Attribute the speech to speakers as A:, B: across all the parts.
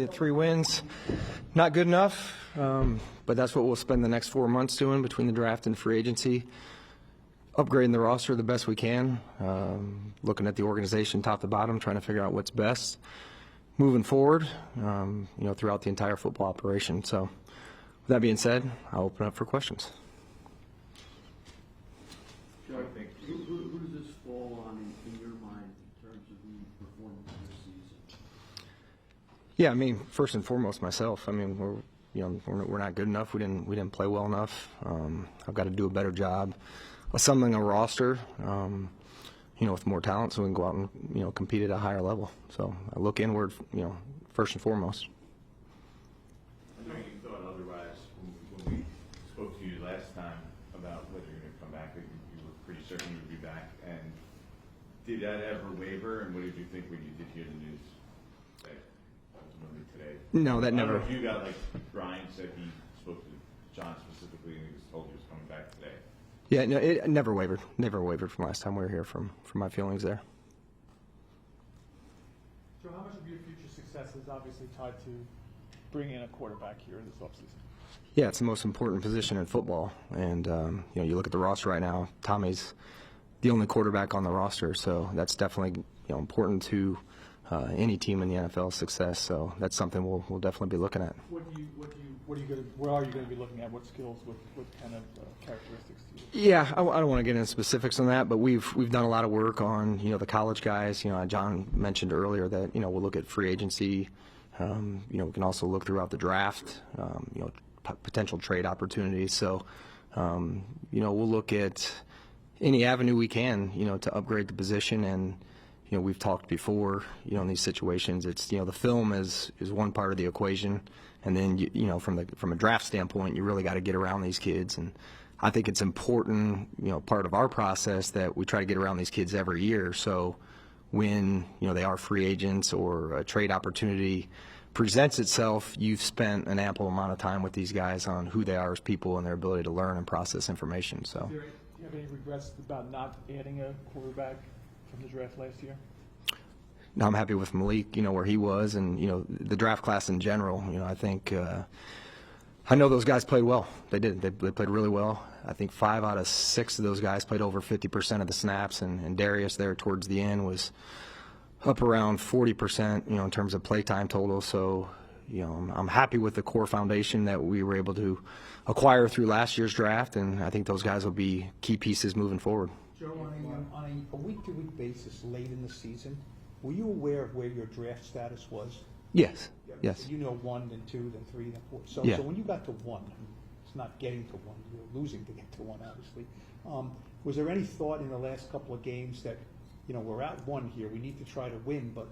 A: 3 wins, not good enough, but that's what we'll spend the next 4 months doing between the draft and free agency, upgrading the roster the best we can, looking at the organization top to bottom, trying to figure out what's best moving forward, throughout the entire football operation. So with that being said, I'll open up for questions.
B: Joe, who does this fall on in your mind in terms of the performance this season?
A: Yeah, I mean, first and foremost, myself. I mean, we're not good enough. We didn't play well enough. I've got to do a better job assembling a roster, with more talent, so we can go out and compete at a higher level. So I look inward, first and foremost.
C: I know you thought otherwise when we spoke to you last time about whether you're going to come back. That you were pretty certain you would be back. And did that ever waver? And what did you think when you did hear the news? Today.
A: No, that never.
C: I don't know if you got, like Brian said, he spoke to John specifically and he was told he was coming back today.
A: Yeah, no, it never wavered. Never wavered from last time we were here from my feelings there.
D: So how much of your future success is obviously tied to bringing in a quarterback here in this offseason?
A: Yeah, it's the most important position in football. And, you look at the roster right now, Tommy's the only quarterback on the roster. So that's definitely, important to any team in the NFL's success. So that's something we'll definitely be looking at.
D: Where are you going to be looking at? What skills, what kind of characteristics do you?
A: Yeah, I don't want to get into specifics on that, but we've done a lot of work on the college guys. John mentioned earlier that we'll look at free agency. We can also look throughout the draft. Potential trade opportunities. So we'll look at any avenue we can to upgrade the position. And we've talked before, in these situations, it's, the film is one part of the equation. And then, from a draft standpoint, you really got to get around these kids. And I think it's important, part of our process that we try to get around these kids every year. So when, they are free agents or a trade opportunity presents itself, you've spent an ample amount of time with these guys on who they are as people and their ability to learn and process information. So,
D: do you have any regrets about not adding a quarterback from the draft last year?
A: No, I'm happy with Malik, where he was, and the draft class in general. I think I know those guys played well. They did. They played really well. I think 5 out of 6 of those guys played over 50% of the snaps, and Darius there towards the end was up around 40%, in terms of play time total. So, I'm happy with the core foundation that we were able to acquire through last year's draft, and I think those guys will be key pieces moving forward.
E: Joe, on a week-to-week basis late in the season, were you aware of where your draft status was?
A: Yes. Yes.
E: 1, then 2, then 3, then 4. So,
A: yeah.
E: So when you got to 1, it's not getting to 1, you're losing to get to 1, obviously. Was there any thought in the last couple of games that, we're at 1 here, we need to try to win, but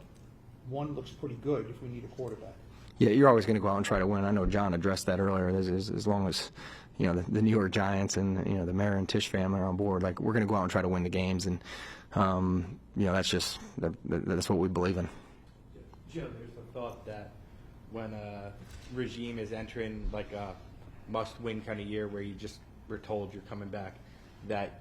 E: 1 looks pretty good if we need a quarterback?
A: Yeah, you're always going to go out and try to win. I know John addressed that earlier. As long as the New York Giants and the Mara and Tisch family are on board, like, we're going to go out and try to win the games, and that's just that's what we believe in.
F: Joe, there's the thought that when a regime is entering like a must-win kind of year where you just were told you're coming back, that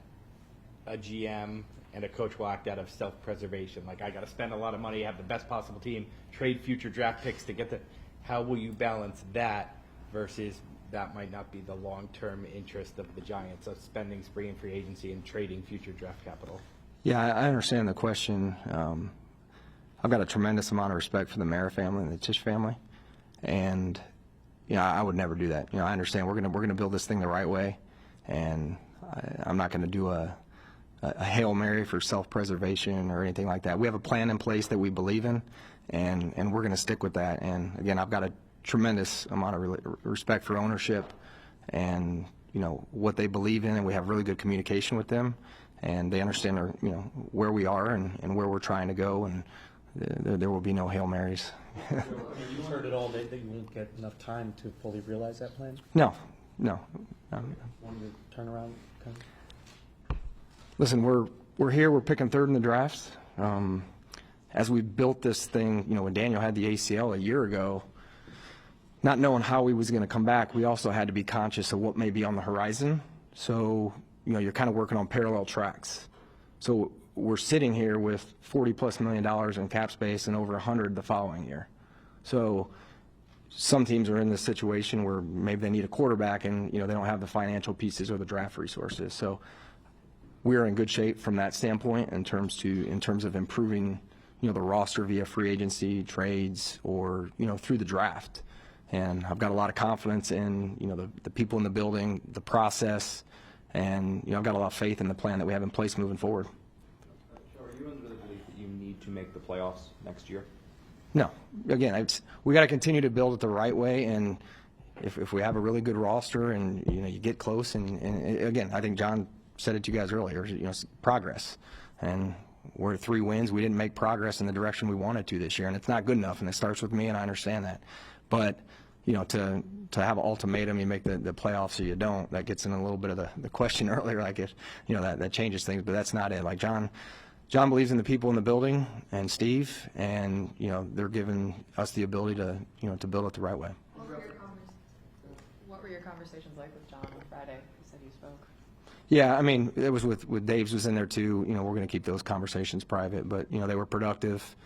F: a GM and a coach will act out of self-preservation. Like, I got to spend a lot of money, have the best possible team, trade future draft picks to get the. How will you balance that versus that might not be the long-term interest of the Giants of spending spree in free agency and trading future draft capital?
A: Yeah, I understand the question. I've got a tremendous amount of respect for the Mara family and the Tisch family, and I would never do that. I understand we're gonna build this thing the right way, and I'm not going to do a Hail Mary for self-preservation or anything like that. We have a plan in place that we believe in, and we're going to stick with that. And again, I've got a tremendous amount of respect for ownership and what they believe in, and we have really good communication with them, and they understand where we are and where we're trying to go, and there will be no Hail Marys.
E: You heard it all day that you won't get enough time to fully realize that plan?
A: No.
E: Wanted to turn around? Okay.
A: Listen, we're here. We're picking 3rd in the draft. As we built this thing, when Daniel had the ACL a year ago, not knowing how he was going to come back, we also had to be conscious of what may be on the horizon. So, you're kind of working on parallel tracks. So we're sitting here with $40+ million in cap space and over 100 the following year. So some teams are in this situation where maybe they need a quarterback and, they don't have the financial pieces or the draft resources. So we're in good shape from that standpoint in terms of improving, the roster via free agency, trades, or, through the draft. And I've got a lot of confidence in, the people in the building, the process, and, I've got a lot of faith in the plan that we have in place moving forward.
G: Joe, are you under the belief that you need to make the playoffs next year?
A: No. Again, we got to continue to build it the right way, and if we have a really good roster and, you get close, and again, I think John said it to you guys earlier, progress. And we're at 3 wins. We didn't make progress in the direction we wanted to this year, and it's not good enough, and it starts with me, and I understand that. But, to have an ultimatum, you make the playoffs or you don't, that gets in a little bit of the question earlier, like it, that changes things, but that's not it. Like John believes in the people in the building, and Steve, and, they're giving us the ability to, to build it the right way.
H: What were your conversations like with John on Friday? You said you spoke.
A: Yeah, I mean, it was with Dave's was in there too. We're going to keep those conversations private, but they were productive.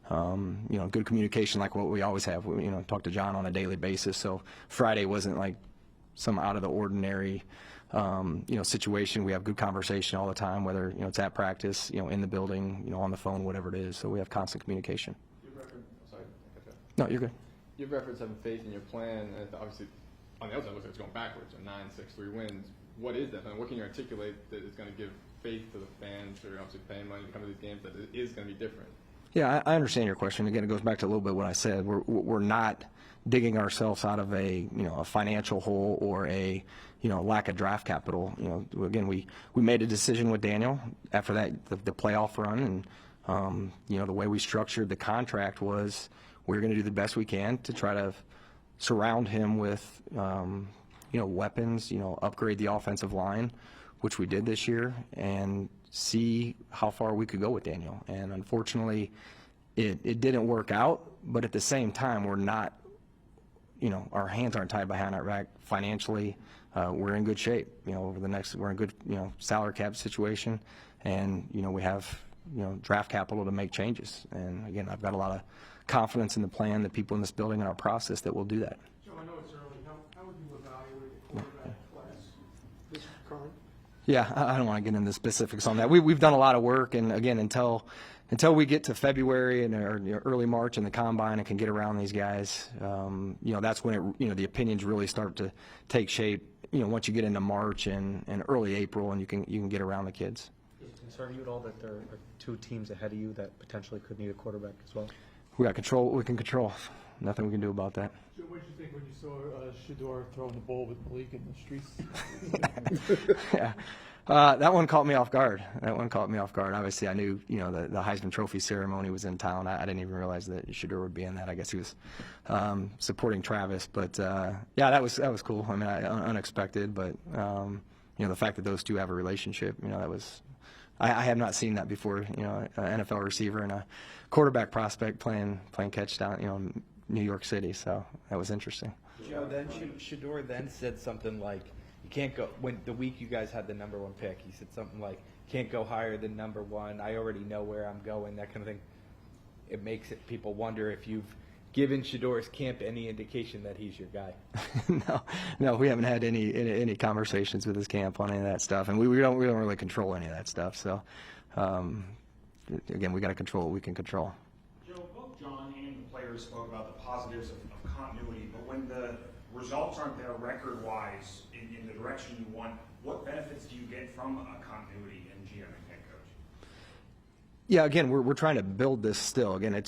A: Good communication like what we always have. We, talk to John on a daily basis. So Friday wasn't like some out of the ordinary, situation. We have good conversation all the time, whether it's at practice, in the building, on the phone, whatever it is. So we have constant communication. No, you're good.
I: You've referenced having faith in your plan, and obviously, on the outside, it looks like it's going backwards. So 9-6-3 wins. What is that? And what can you articulate that is going to give faith to the fans who are obviously paying money to come to these games that it is going to be different?
A: Yeah, I understand your question. Again, it goes back to a little bit what I said. We're not digging ourselves out of a a financial hole or a lack of draft capital. Again, we made a decision with Daniel after that the playoff run, and the way we structured the contract was we're going to do the best we can to try to surround him with weapons, upgrade the offensive line, which we did this year, and see how far we could go with Daniel. And unfortunately, it didn't work out, but at the same time, we're not, our hands aren't tied behind our back financially. We're in good shape, over the next, we're in good, salary cap situation, and, we have, draft capital to make changes. And again, I've got a lot of confidence in the plan, the people in this building, and our process that will do that.
E: Joe, I know it's early. How would you evaluate the quarterback class this current?
A: Yeah, I don't want to get into specifics on that. We've done a lot of work, and again, until we get to February and or early March in the combine and can get around these guys, that's when the opinions really start to take shape. Once you get into March and early April, and you can get around the kids.
J: Does it concern you at all that there are 2 teams ahead of you that potentially could need a quarterback as well?
A: We got control what we can control. Nothing we can do about that.
D: Joe, what did you think when you saw Shedeur throwing the ball with Malik in the streets?
A: Yeah. That one caught me off guard. Obviously, I knew, the Heisman Trophy ceremony was in town. I didn't even realize that Shedeur would be in that. I guess he was supporting Travis. But, yeah, that was cool. I mean, unexpected. But, the fact that those two have a relationship, that was – I have not seen that before, an NFL receiver and a quarterback prospect playing catch down, in New York City. So that was interesting.
F: Joe, then Shedeur then said something like, you can't go, when the week you guys had the number 1 pick, he said something like, can't go higher than number 1. I already know where I'm going, that kind of thing. It makes people wonder if you've given Shedeur's camp any indication that he's your guy.
A: No, we haven't had any conversations with his camp on any of that stuff, and we don't really control any of that stuff. So, again, we got to control what we can control.
K: Joe, both John and the players spoke about the positives of continuity, but when the results aren't there record-wise in the direction you want, what benefits do you get from a continuity in GM and head coach?
A: Yeah, again, we're trying to build this still. Again,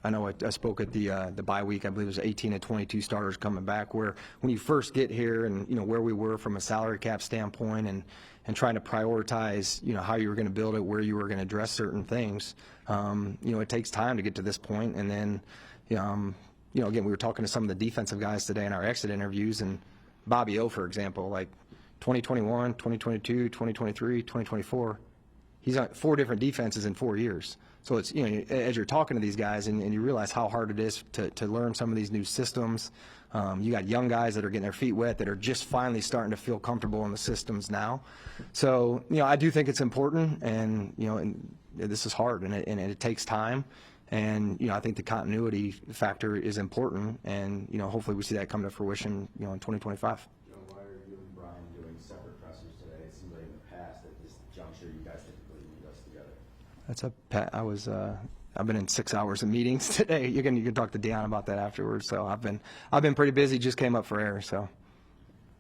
A: I know I spoke at the bye week. I believe it was 18 and 22 starters coming back. Where when you first get here, and where we were from a salary cap standpoint, and trying to prioritize how you were going to build it, where you were going to address certain things. It takes time to get to this point, and then again, we were talking to some of the defensive guys today in our exit interviews, and Bobby O, for example, like 2021, 2022, 2023, 2024. He's on 4 different defenses in 4 years. So it's, as you're talking to these guys and you realize how hard it is to learn some of these new systems. You got young guys that are getting their feet wet, that are just finally starting to feel comfortable in the systems now. So, I do think it's important, and, and this is hard, and it takes time. And, I think the continuity factor is important, and, hopefully we see that come to fruition, in 2025.
G: Joe, why are you and Brian doing separate pressers today? It seems like in the past at this juncture you guys typically meet us together. I've been in 6 hours of meetings today. You can talk to Deion about that afterwards. So I've been pretty busy. Just came up for air. So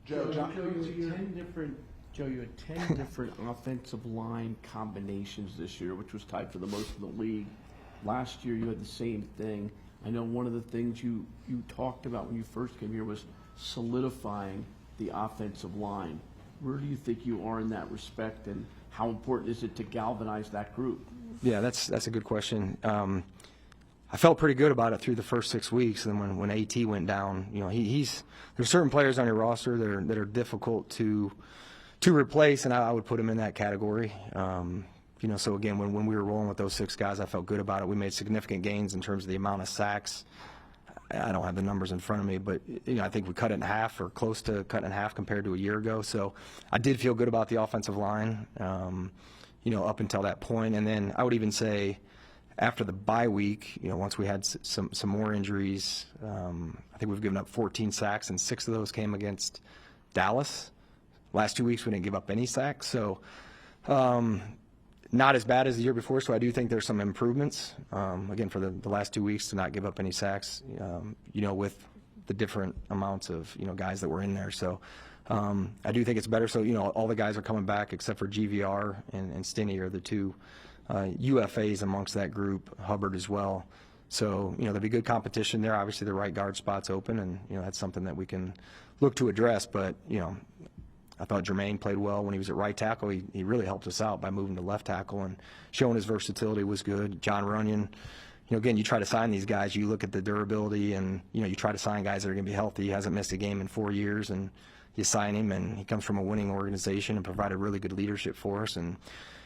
B: Joe, you had 10 different offensive line combinations this year, which was tied for the most in the league. Last year you had the same thing. I know one of the things you talked about when you first came here was solidifying the offensive line. Where do you think you are in that respect, and how important is it to galvanize that group?
A: yeah, that's a good question. I felt pretty good about it through the first 6 weeks, and then when AT went down, there's certain players on your roster that are difficult to replace, and I would put him in that category. So again, when we were rolling with those 6 guys, I felt good about it. We made significant gains in terms of the amount of sacks. I don't have the numbers in front of me, but I think we cut it in half or close to cut it in half compared to a year ago. So I did feel good about the offensive line, up until that point. And then I would even say after the bye week, once we had some more injuries, I think we've given up 14 sacks, and 6 of those came against Dallas. Last 2 weeks we didn't give up any sacks. So not as bad as the year before, so I do think there's some improvements. Again, for the last 2 weeks to not give up any sacks, with the different amounts of, guys that were in there. So I do think it's better. So, all the guys are coming back except for GVR and Stinney are the 2 UFAs amongst that group, Hubbard as well. So, there'll be good competition there. Obviously, the right guard spot's open, and, that's something that we can look to address. But, I thought Jermaine played well when he was at right tackle. He really helped us out by moving to left tackle, and showing his versatility was good. John Runyon, again, you try to sign these guys, you look at the durability, and, you try to sign guys that are going to be healthy. He hasn't missed a game in 4 years, and you sign him, and he comes from a winning organization and provided really good leadership for us. And,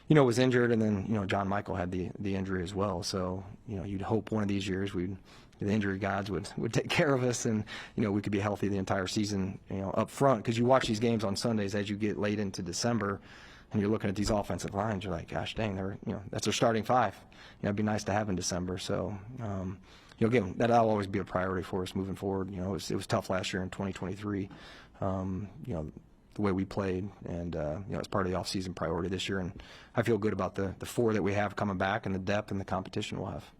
A: was injured, and then, John Michael had the injury as well. So, you'd hope one of these years the injury gods would take care of us, and we could be healthy the entire season up front, because you watch these games on Sundays as you get late into December, and you're looking at these offensive lines, you're like, gosh dang, that's their starting 5. It'd be nice to have in December. So again, that'll always be a priority for us moving forward. It was tough last year in 2023, the way we played, and it's part of the offseason priority this year, and I feel good about the 4 that we have coming back and the depth and the competition we'll have.